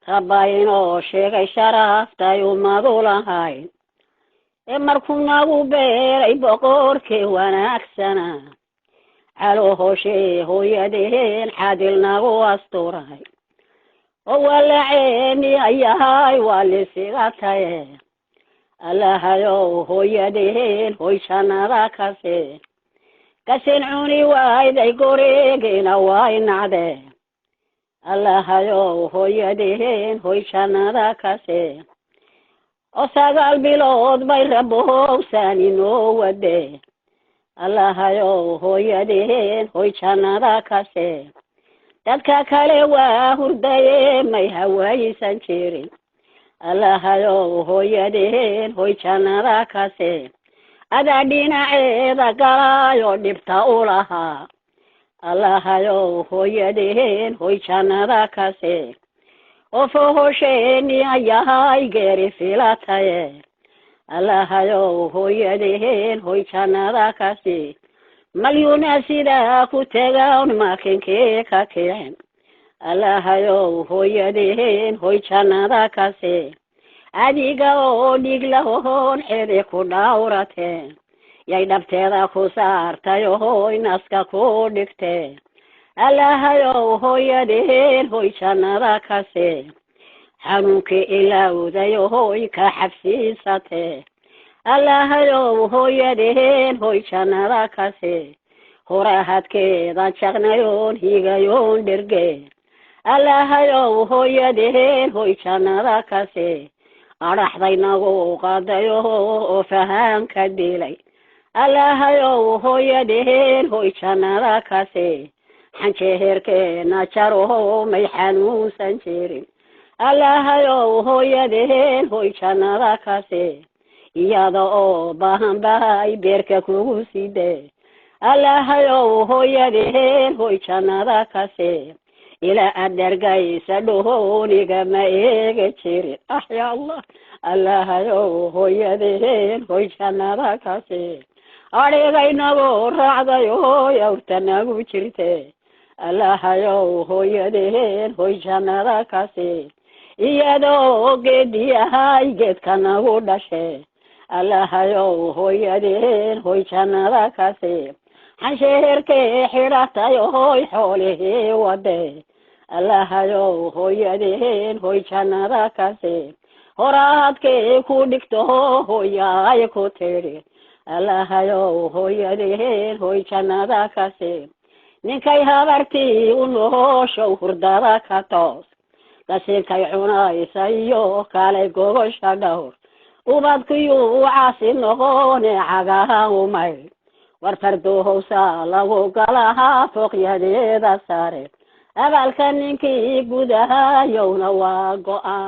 رباينو شيغي شرافتا يومادو لهاي markuna u beeray boqorkii wanaagsanaa caloohoshee hooyadeen xadilnagu asturay oo walaceeni ayahay waa lisiga taye allahayow hooyadeen hoyshanada kasen cuni waayday goreegina waay nacdee allahayow hooyadeen hoyshanada osagal bilood bay rabowsan inoo wade allahayow hooyadeen hoyjanada dadka kale waa hurdaye may hawaysan jirin allahayow hooyadeen hoyjanada adaa dhinaceeda galaayo dhibta u lahaa allahayow hooyadeen hoyjanada ofohosheeni ayahay geeri filataye allahayow hooyadeen hoyjanada malyuna sidaa ku tegaan makinkee ka kicin allahayow hooyadeen hoyjanada adiga oo dhiglahoon xedi ku dhawrateen yay dhabteeda ku saartayohoy naska ku dhigtee allahayow hooyadeen hoyjanada xanuunkii ilowdayohoy ka xabsiisatee allahayow hooyadeen hoyjanada horahadkeeda jaqnayoon higayoon dherge allahayow hooyadeen hoyjanada adhaxdaynagu qadayo oo fahaanka dilay allahayow hooyadeen hoyjanada xanjeherkeena jaroho may xanuunsan jirin allahayow hooyadeen hoyjanada iyada oo baahan bahay beerka kugu sidee allahayow hooyadeen hoyjanada ilaa adargaysa dhohooniga ma eega jirin ya allah allahayow hooyadeen hoyjanada adhigaynagu raacdayo awrtanagu jirte allahayow hooyadeen hoyjanada iyadoo geediyahay geedkanagu dhashe allahayow hooyadeen hoyjanada xansheherkee xidhatayohoy xoolihii wade allahayow hooyadeen hoyjanada horaadkee ku dhigto hooyaay ku tidhi allahayow hooyadeen hoyjanada ninkay habartii u nooshow hurdada ka toos qasinkay cunaysa iyo kale gogosha dhowr ubadkiyuu caasi noqone cagahan umay war fardohowsa lagu galahaa fooqyadeeda sare abaalka ninkii gudahayowna waa go-aan